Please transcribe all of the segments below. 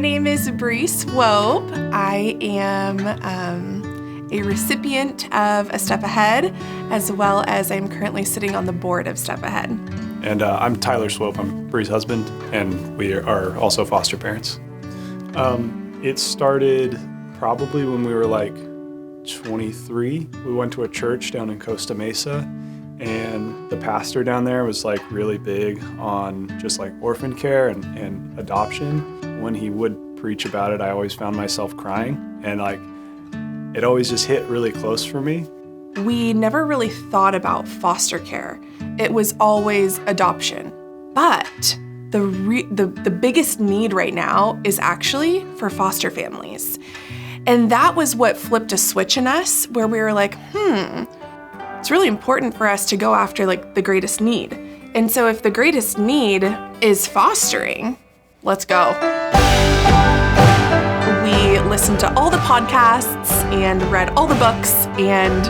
name is Bree Swope. I am a recipient of A Step Ahead, as well as I'm currently sitting on the board of Step Ahead. And I'm Tyler Swope. I'm Bree's husband, and we are also foster parents. It started probably when we were like 23. We went to a church down in Costa Mesa, and the pastor down there was like really big on just like orphan care and adoption. When he would preach about it, I always found myself crying, and like it always just hit really close for me. We never really thought about foster care. It was always adoption. But the biggest need right now is actually for foster families. And that was what flipped a switch in us, where we were like, it's really important for us to go after like the greatest need. And so if the greatest need is fostering, let's go. We listened to all the podcasts and read all the books and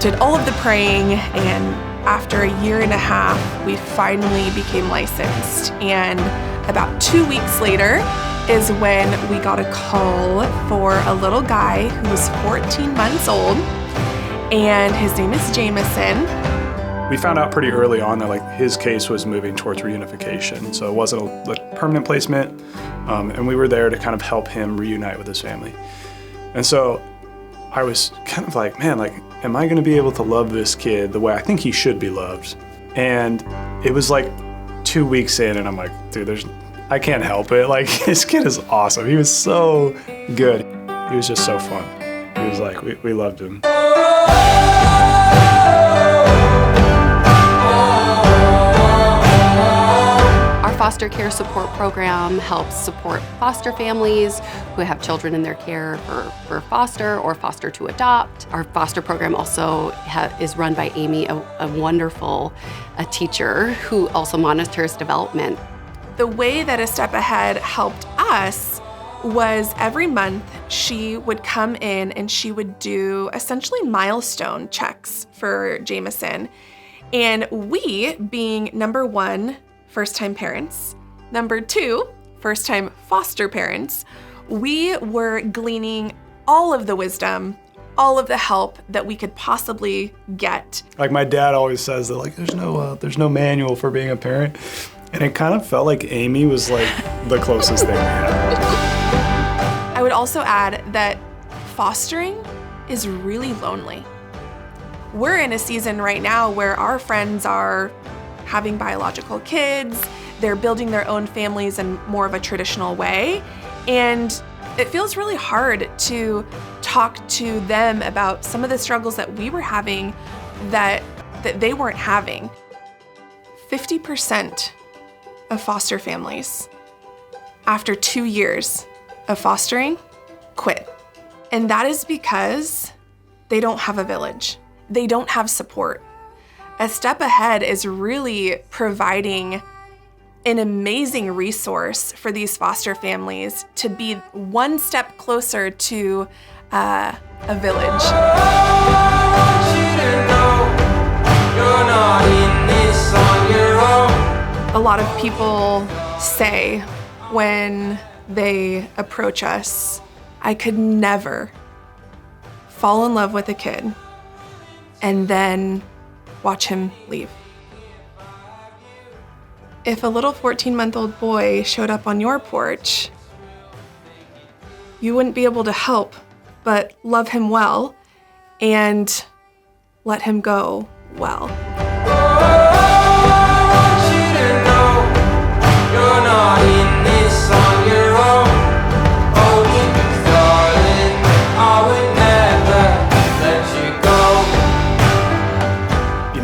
did all of the praying. And after a year and a half, we finally became licensed. And about 2 weeks later is when we got a call for a little guy who was 14 months old, and his name is Jameson. We found out pretty early on that like his case was moving towards reunification, so it wasn't a permanent placement, and we were there to kind of help him reunite with his family. And so I was kind of like, man, like, am I gonna be able to love this kid the way I think he should be loved? And it was like 2 weeks in, and I'm like, dude, I can't help it. Like, this kid is awesome. He was so good. He was just so fun. He was like, we loved him. Our foster care support program helps support foster families who have children in their care for foster or foster to adopt. Our foster program also is run by Amy, a wonderful teacher who also monitors development. The way that A Step Ahead helped us was every month she would come in and she would do essentially milestone checks for Jameson. And we, being number one, first-time parents, number two, first-time foster parents, we were gleaning all of the wisdom, all of the help that we could possibly get. Like my dad always says that like there's no manual for being a parent. And it kind of felt like Amy was like the closest thing we had. I would also add that fostering is really lonely. We're in a season right now where our friends are having biological kids, they're building their own families in more of a traditional way, and it feels really hard to talk to them about some of the struggles that we were having that they weren't having. 50% of foster families, after 2 years of fostering, quit. And that is because they don't have a village. They don't have support. A Step Ahead is really providing an amazing resource for these foster families to be one step closer to a village. A lot of people say when they approach us, I could never fall in love with a kid and then watch him leave. If a little 14-month-old boy showed up on your porch, you wouldn't be able to help but love him well and let him go well.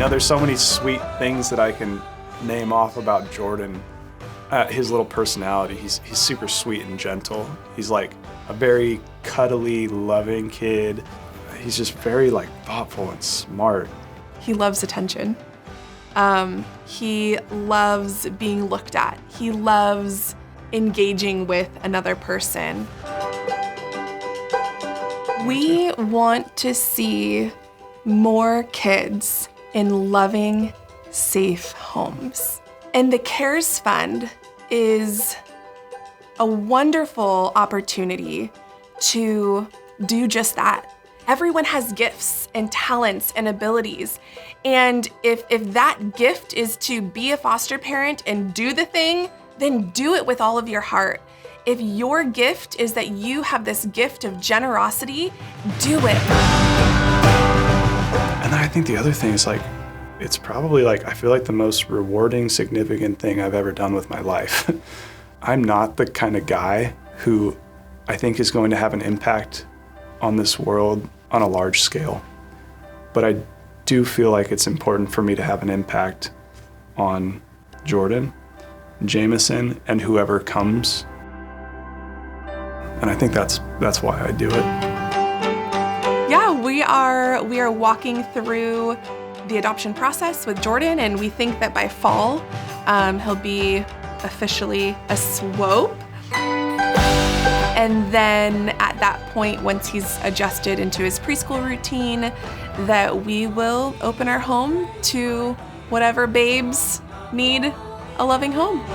There's so many sweet things that I can name off about Jordan. His little personality, he's super sweet and gentle. He's like a very cuddly, loving kid. He's just very like thoughtful and smart. He loves attention. He loves being looked at. He loves engaging with another person. We want to see more kids in loving, safe homes. And the CARES Fund is a wonderful opportunity to do just that. Everyone has gifts and talents and abilities. And if that gift is to be a foster parent and do the thing, then do it with all of your heart. If your gift is that you have this gift of generosity, do it. And I think the other thing is like, it's probably like, I feel like the most rewarding, significant thing I've ever done with my life. I'm not the kind of guy who I think is going to have an impact on this world on a large scale. But I do feel like it's important for me to have an impact on Jordan, Jameson, and whoever comes. And I think that's why I do it. Yeah, we are walking through the adoption process with Jordan, and we think that by fall, he'll be officially a swope. And then at that point, once he's adjusted into his preschool routine, that we will open our home to whatever babes need a loving home.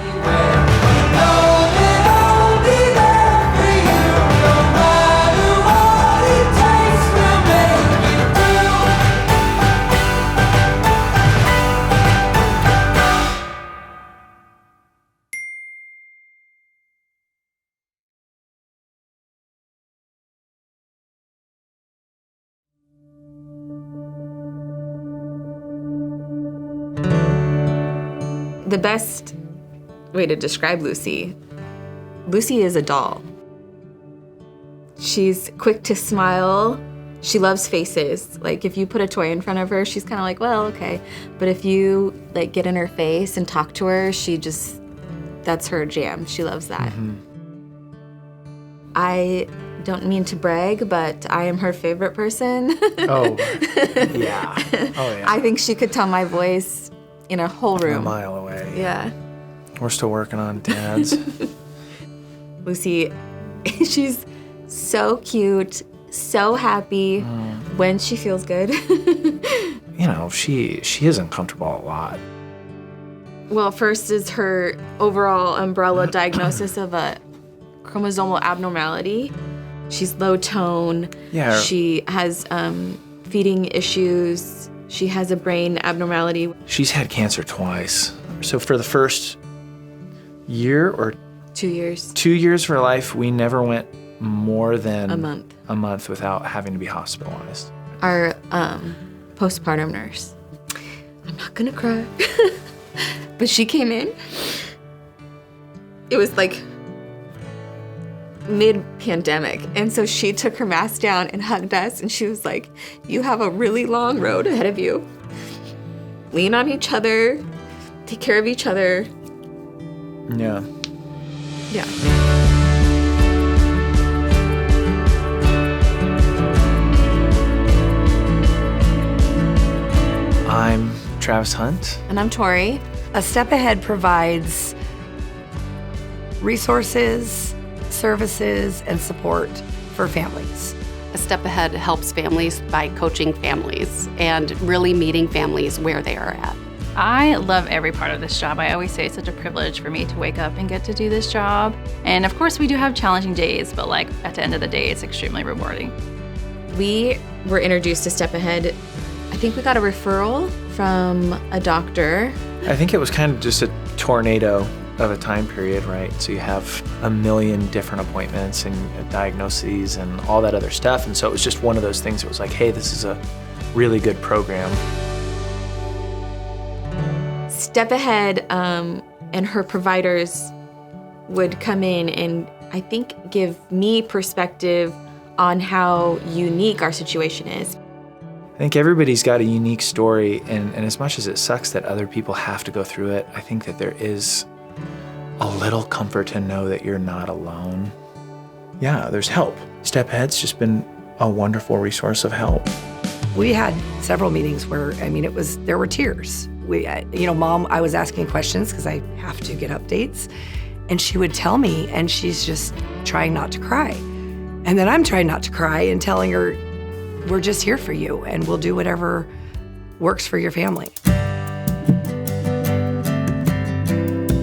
The best way to describe Lucy is a doll. She's quick to smile. She loves faces. Like if you put a toy in front of her, she's kind of like, well, okay. But if you like get in her face and talk to her, that's her jam. She loves that. Mm-hmm. I don't mean to brag, but I am her favorite person. Oh, yeah. Oh, yeah. I think she could tell my voice in a whole room. A mile away. Yeah. We're still working on dads. Lucy, she's so cute, so happy when she feels good. You know, she is uncomfortable a lot. Well, first is her overall umbrella diagnosis of a chromosomal abnormality. She's low tone. Yeah. She has feeding issues. She has a brain abnormality. She's had cancer twice. So for the first year or 2 years. 2 years of her life, we never went more than a month without having to be hospitalized. Our postpartum nurse, I'm not gonna cry, but she came in. It was like mid-pandemic, and so she took her mask down and hugged us, and she was like, you have a really long road ahead of you. Lean on each other, take care of each other. Yeah. Yeah. I'm Travis Hunt. And I'm Tori. A Step Ahead provides resources, services, and support for families. A Step Ahead helps families by coaching families and really meeting families where they are at. I love every part of this job. I always say it's such a privilege for me to wake up and get to do this job. And of course we do have challenging days, but like at the end of the day, it's extremely rewarding. We were introduced to Step Ahead. I think we got a referral from a doctor. I think it was kind of just a tornado of a time period, right? So you have a million different appointments and diagnoses and all that other stuff. And so it was just one of those things that was like, hey, this is a really good program. Step Ahead and her providers would come in and I think give me perspective on how unique our situation is. I think everybody's got a unique story, and as much as it sucks that other people have to go through it, I think that there is a little comfort to know that you're not alone. Yeah, there's help. Step Ahead's just been a wonderful resource of help. We had several meetings where, there were tears. Mom, I was asking questions because I have to get updates, and she would tell me, and she's just trying not to cry. And then I'm trying not to cry and telling her, we're just here for you, and we'll do whatever works for your family.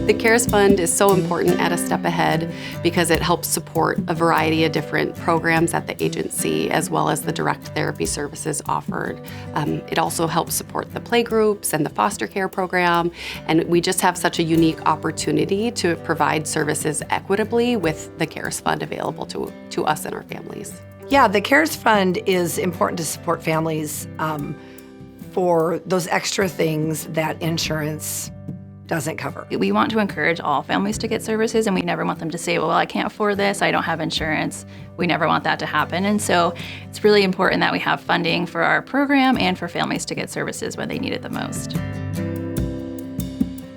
The CARES Fund is so important at A Step Ahead because it helps support a variety of different programs at the agency, as well as the direct therapy services offered. It also helps support the playgroups and the foster care program, and we just have such a unique opportunity to provide services equitably with the CARES Fund available to us and our families. Yeah, the CARES Fund is important to support families for those extra things that insurance doesn't cover. We want to encourage all families to get services, and we never want them to say, well, I can't afford this, I don't have insurance. We never want that to happen. And so it's really important that we have funding for our program and for families to get services when they need it the most.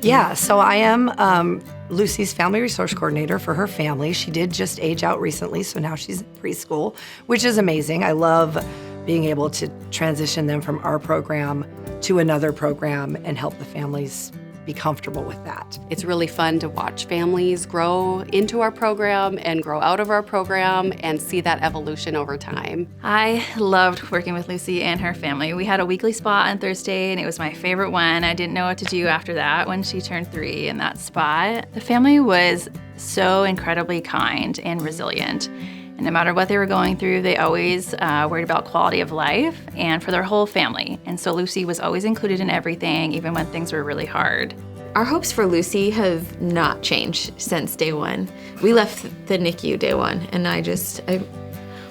Yeah, so I am Lucy's family resource coordinator for her family. She did just age out recently, so now she's in preschool, which is amazing. I love being able to transition them from our program to another program and help the families be comfortable with that. It's really fun to watch families grow into our program and grow out of our program and see that evolution over time. I loved working with Lucy and her family. We had a weekly spot on Thursday, and it was my favorite one. I didn't know what to do after that when she turned 3 in that spot. The family was so incredibly kind and resilient. And no matter what they were going through, they always worried about quality of life and for their whole family. And so Lucy was always included in everything, even when things were really hard. Our hopes for Lucy have not changed since day one. We left the NICU day one, and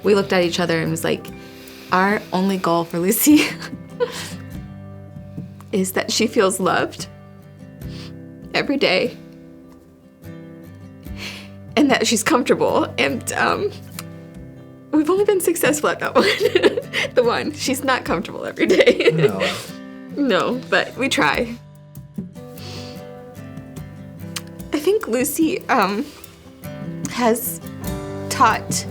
we looked at each other and was like, our only goal for Lucy is that she feels loved every day and that she's comfortable. And we've only been successful at that one. The one. She's not comfortable every day. No. No, but we try. I think Lucy has taught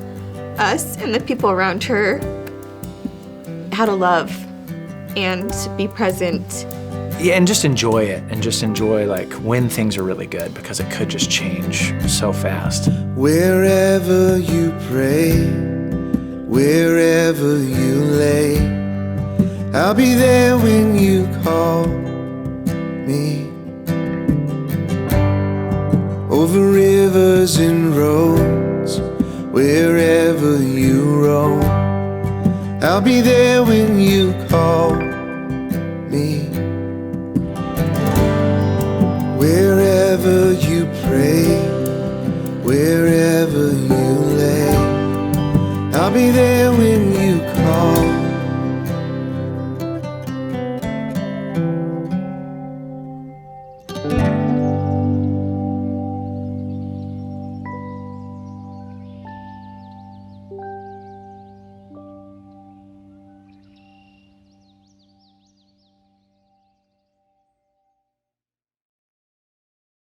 us and the people around her how to love and be present. Yeah, and just enjoy it, and just enjoy like when things are really good, because it could just change so fast. Wherever you pray, wherever you lay, I'll be there when you call me. Over rivers and roads, wherever you roam, I'll be there when you call me. Wherever you pray, wherever you lay, I'll be there